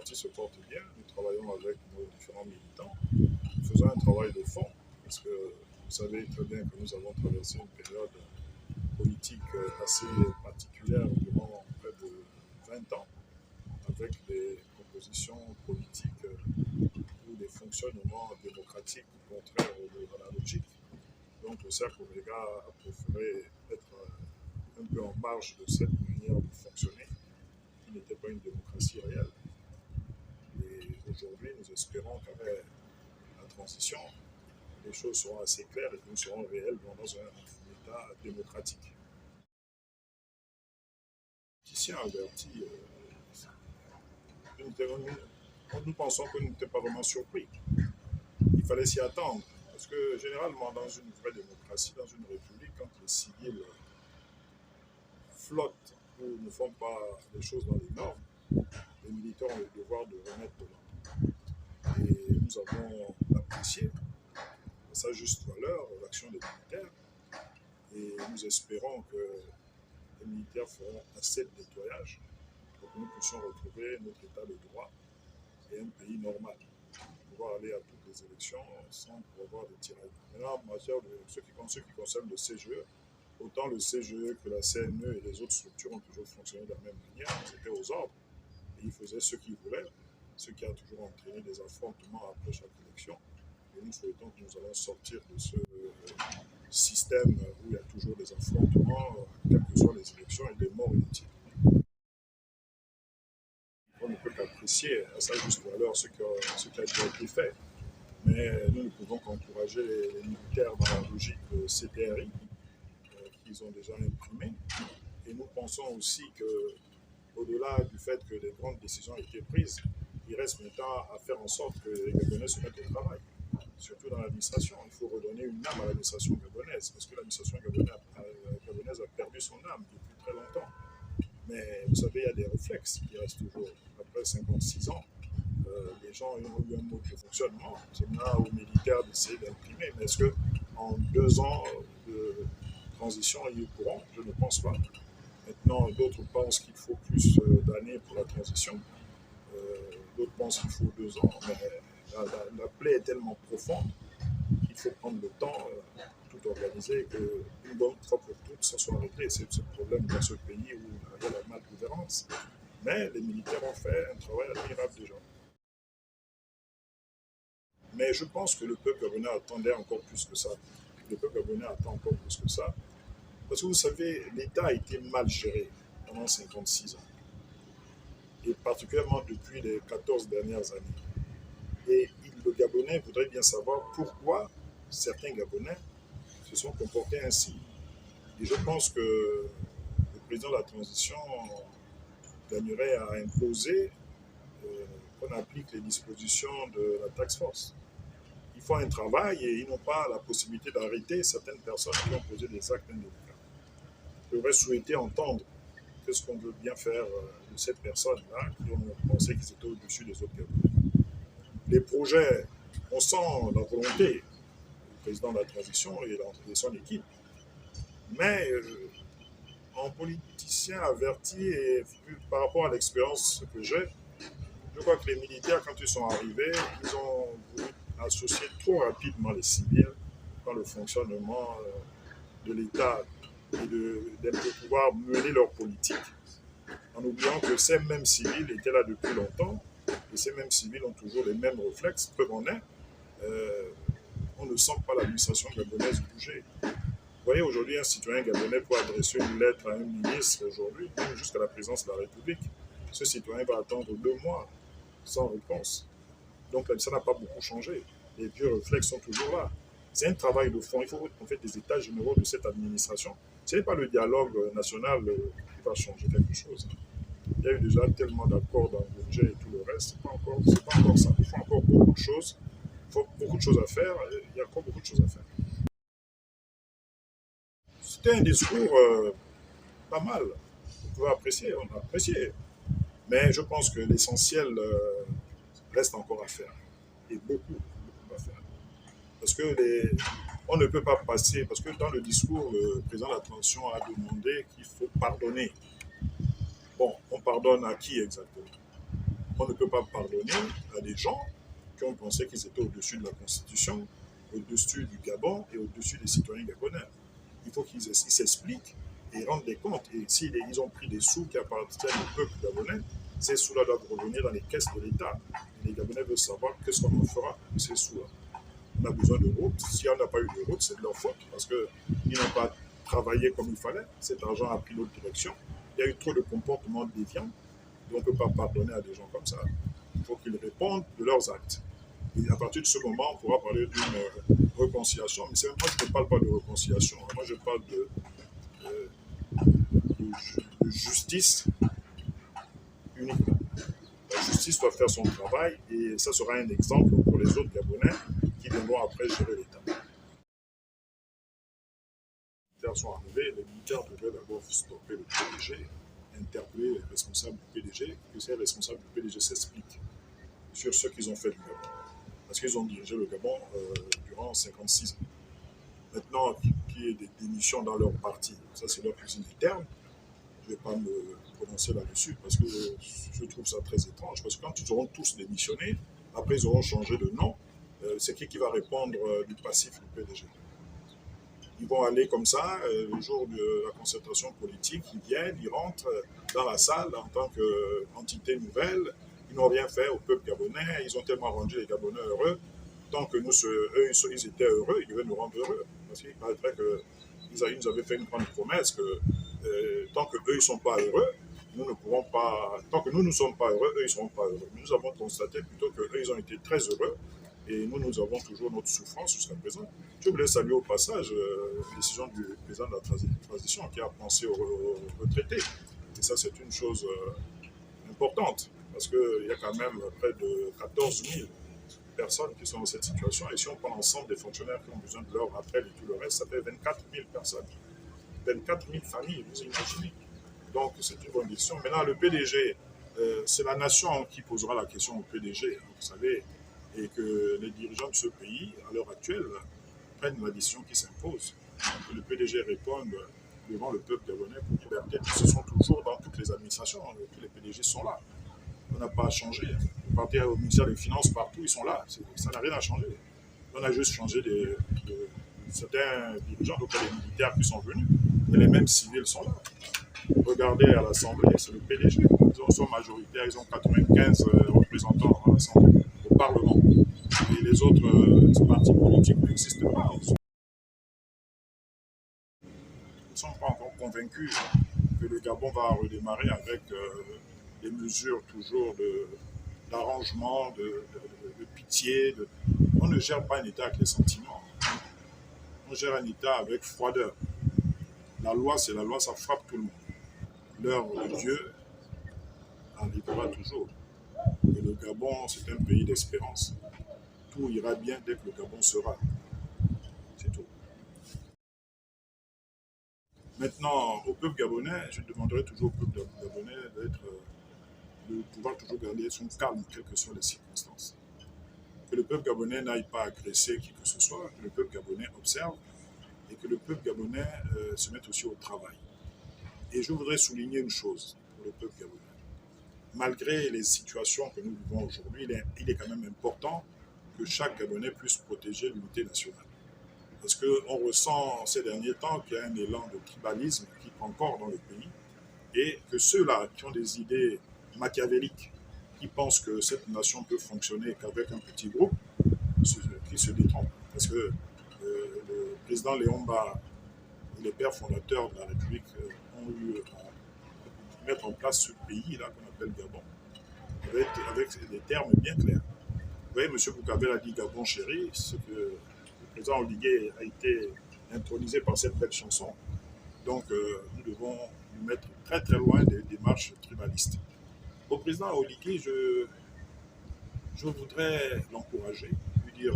parti se porte bien. Nous travaillons avec nos différents militants. Nous faisons un travail de fond parce que vous savez très bien que nous avons traversé une période politique assez particulière durant près de 20 ans avec des propositions politiques ou des fonctionnements démocratiques contraires à la logique. Donc le cercle Omega a préféré être un peu en marge de cette manière de fonctionner qui n'était pas une démocratie réelle. Et aujourd'hui, nous espérons qu'avec la transition, les choses seront assez claires et que nous serons réellement dans un État démocratique. Titien averti, nous pensons que nous n'étions pas vraiment surpris. Il fallait s'y attendre. Parce que généralement, dans une vraie démocratie, dans une république, quand les civils flottent ou ne font pas les choses dans les normes, les militaires ont le devoir de remettre de l'ordre. Et nous avons apprécié à sa juste valeur l'action des militaires et nous espérons que les militaires feront assez de nettoyage pour que nous puissions retrouver notre état de droit et un pays normal. Pouvoir aller à toutes les élections sans avoir de tiraillements. Maintenant, en matière de ce qui concerne le CGE, autant le CGE que la CNE et les autres structures ont toujours fonctionné de la même manière. Ils étaient aux ordres et ils faisaient ce qu'ils voulaient, ce qui a toujours entraîné des affrontements après chaque élection. Et nous souhaitons que nous allons sortir de ce système où il y a toujours des affrontements, quelles que soient les élections, et des morts inutiles. On ne peut qu'apprécier à sa juste valeur ce qui a déjà été fait. Mais nous ne pouvons qu'encourager les militaires dans la logique de CTRI qu'ils ont déjà imprimée. Et nous pensons aussi qu'au-delà du fait que les grandes décisions ont été prises, il reste maintenant à faire en sorte que les Gabonais se mettent au travail, surtout dans l'administration. Il faut redonner une âme à l'administration gabonaise, parce que l'administration gabonaise a perdu son âme depuis très longtemps. Mais vous savez, il y a des réflexes qui restent toujours. Après 56 ans, les gens ont eu un mode de fonctionnement. C'est maintenant aux militaires d'essayer d'imprimer. Mais est-ce qu'en 2 ans de transition, ils pourront? Je ne pense pas. Maintenant, d'autres pensent qu'il faut plus d'années pour la transition. D'autres pensent qu'il faut 2 ans. Mais la plaie est tellement profonde qu'il faut prendre le temps, tout organiser, qu'une bonne fois pour toutes, ça soit réglé. C'est ce problème dans ce pays où il y a la mal-gouvernance. Mais les militaires ont fait un travail admirable déjà. Mais je pense que le peuple gabonais attendait encore plus que ça. Le peuple gabonais attend encore plus que ça. Parce que vous savez, l'État a été mal géré pendant 56 ans. Et particulièrement depuis les 14 dernières années. Et le Gabonais voudrait bien savoir pourquoi certains Gabonais se sont comportés ainsi. Et je pense que le président de la transition gagnerait à imposer qu'on applique les dispositions de la task force. Ils font un travail et ils n'ont pas la possibilité d'arrêter certaines personnes qui ont posé des actes indélicats. J'aurais souhaité entendre qu'est-ce qu'on veut bien faire de ces personnes-là qui ont pensé qu'ils étaient au-dessus des autres Gabonais. Les projets, on sent la volonté du président de la transition et son équipe. Mais en politicien averti et par rapport à l'expérience que j'ai, je crois que les militaires, quand ils sont arrivés, ils ont voulu associer trop rapidement les civils dans le fonctionnement de l'État et de pouvoir mener leur politique, en oubliant que ces mêmes civils étaient là depuis longtemps et ces mêmes civils ont toujours les mêmes réflexes. Preuve en est, on ne sent pas l'administration gabonaise bouger. Vous voyez, aujourd'hui, un citoyen gabonais peut adresser une lettre à un ministre aujourd'hui, même jusqu'à la présidence de la République. Ce citoyen va attendre 2 mois sans réponse. Donc ça n'a pas beaucoup changé. Les vieux réflexes sont toujours là. C'est un travail de fond. Il faut en fait des états généraux de cette administration. Ce n'est pas le dialogue national qui va changer quelque chose. Il y a eu déjà tellement d'accords dans le budget et tout le reste. Ce n'est pas encore ça. Il faut encore beaucoup de choses. Il faut beaucoup de choses à faire. Il y a encore beaucoup de choses à faire. C'était un discours pas mal. Vous pouvez apprécier, on a apprécié. Mais je pense que l'essentiel reste encore à faire. Et beaucoup à faire. Parce que on ne peut pas passer, parce que dans le discours, le président de la transition a demandé qu'il faut pardonner. Bon, on pardonne à qui exactement? On ne peut pas pardonner à des gens qui ont pensé qu'ils étaient au-dessus de la Constitution, au-dessus du Gabon et au-dessus des citoyens gabonais. Il faut qu'ils s'expliquent et rendent des comptes. Et s'ils ont pris des sous qui appartiennent au peuple gabonais, ces sous-là doivent revenir dans les caisses de l'État. Les Gabonais veulent savoir qu'est-ce qu'on en fera de ces sous-là. On a besoin de routes. Si on n'a pas eu de route, c'est de leur faute parce qu'ils n'ont pas travaillé comme il fallait. Cet argent a pris l'autre direction. Il y a eu trop de comportements déviants. On ne peut pas pardonner à des gens comme ça. Il faut qu'ils répondent de leurs actes. Et à partir de ce moment, on pourra parler d'une réconciliation. Mais moi, je ne parle pas de réconciliation. Moi, je parle de justice uniquement. La justice doit faire son travail et ça sera un exemple pour les autres Gabonais qui viendront après gérer l'État. Les militaires sont arrivés, les militaires devaient d'abord stopper le PDG, interpeller les responsables du PDG, que ces responsables du PDG s'expliquent sur ce qu'ils ont fait du Gabon. Parce qu'ils ont dirigé le Gabon durant 56 ans. Maintenant, qu'il y ait des démissions dans leur parti, ça c'est leur cuisine interne. Je ne vais pas me prononcer là-dessus parce que je trouve ça très étrange. Parce que quand ils auront tous démissionné, après ils auront changé de nom, c'est qui va répondre du passif du PDG? Ils vont aller comme ça, le jour de la concertation politique, ils viennent, ils rentrent dans la salle en tant qu'entité nouvelle. Ils n'ont rien fait au peuple gabonais, ils ont tellement rendu les Gabonais heureux. Tant que eux, ils étaient heureux, ils devaient nous rendre heureux. Parce qu'il paraîtrait qu'ils nous avaient fait une grande promesse que tant qu'eux, ils ne sont pas heureux, nous ne pourrons pas. Tant que nous ne sommes pas heureux, eux, ils ne seront pas heureux. Mais nous avons constaté plutôt qu'eux, ils ont été très heureux. Et nous avons toujours notre souffrance jusqu'à présent. Je voulais saluer au passage la décision du président de la transition qui a pensé aux retraités. Et ça, c'est une chose importante. Parce qu'il y a quand même près de 14 000 personnes qui sont dans cette situation. Et si on prend l'ensemble des fonctionnaires qui ont besoin de leur rappel et tout le reste, ça fait 24 000 personnes. 24 000 familles, vous imaginez. Donc, c'est une bonne décision. Maintenant, le PDG, c'est la nation qui posera la question au PDG, vous savez, et que les dirigeants de ce pays, à l'heure actuelle, prennent la décision qui s'impose. Que le PDG réponde devant le peuple gabonais pour liberté. Ce sont toujours dans toutes les administrations, tous les PDG sont là. On n'a pas à changer. Vous partez au ministère des Finances, partout, ils sont là. Ça n'a rien à changer. On a juste changé certains dirigeants, donc les militaires qui sont venus, mais les mêmes civils sont là. Regardez à l'Assemblée, c'est le PDG. Ils sont majoritaires, ils ont 95 représentants à l'Assemblée, au Parlement. Et les autres partis politiques n'existent pas. Ils ne sont pas encore convaincus que le Gabon va redémarrer avec des mesures toujours d'arrangement, de pitié. On ne gère pas un État avec les sentiments. On gère un État avec froideur. La loi, c'est la loi, ça frappe tout le monde. L'heure de Dieu arrivera toujours. Et le Gabon, c'est un pays d'espérance. Tout ira bien dès que le Gabon sera. C'est tout. Maintenant, au peuple gabonais, je demanderai toujours au peuple gabonais de pouvoir toujours garder son calme, quelles que soient les circonstances. Que le peuple gabonais n'aille pas agresser qui que ce soit, que le peuple gabonais observe et que le peuple gabonais se mette aussi au travail. Et je voudrais souligner une chose pour le peuple gabonais. Malgré les situations que nous vivons aujourd'hui, il est quand même important que chaque Gabonais puisse protéger l'unité nationale. Parce qu'on ressent ces derniers temps qu'il y a un élan de tribalisme qui prend corps dans le pays et que ceux-là qui ont des idées machiavéliques, qui pensent que cette nation peut fonctionner qu'avec un petit groupe, qui se détrompent. Parce que le président Léon Mba, les pères fondateurs de la République, ont eu à mettre en place ce pays-là qu'on appelle Gabon, avec des termes bien clairs. Vous voyez, M. Boukavel a dit Gabon chéri, ce que le président Oligué a été intronisé par cette belle chanson. Donc, nous devons nous mettre très très loin des démarches tribalistes. Au président Oligué, je voudrais l'encourager, lui dire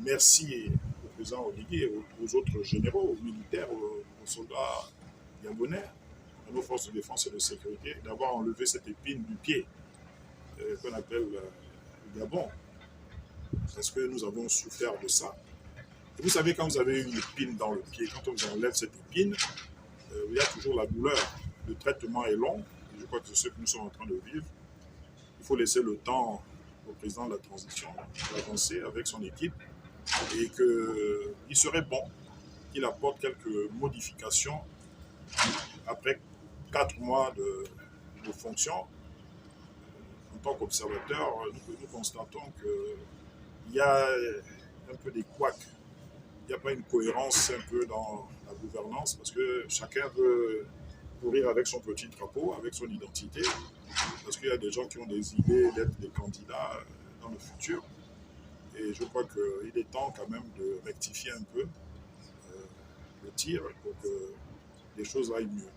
merci au président Oligué, aux autres généraux, aux militaires, aux soldats gabonais, à nos forces de défense et de sécurité, d'avoir enlevé cette épine du pied qu'on appelle le Gabon. Parce que nous avons souffert de ça. Et vous savez, quand vous avez une épine dans le pied, quand on vous enlève cette épine, il y a toujours la douleur. Le traitement est long. Je crois que c'est ce que nous sommes en train de vivre. Il faut laisser le temps au président de la transition d'avancer avec son équipe et qu'il serait bon qu'il apporte quelques modifications après 4 mois de fonction. En tant qu'observateur, nous constatons qu'il y a un peu des couacs. Il n'y a pas une cohérence un peu dans la gouvernance parce que chacun veut courir avec son petit drapeau, avec son identité, parce qu'il y a des gens qui ont des idées d'être des candidats dans le futur. Et je crois qu'il est temps quand même de rectifier un peu le tir pour que les choses aillent mieux.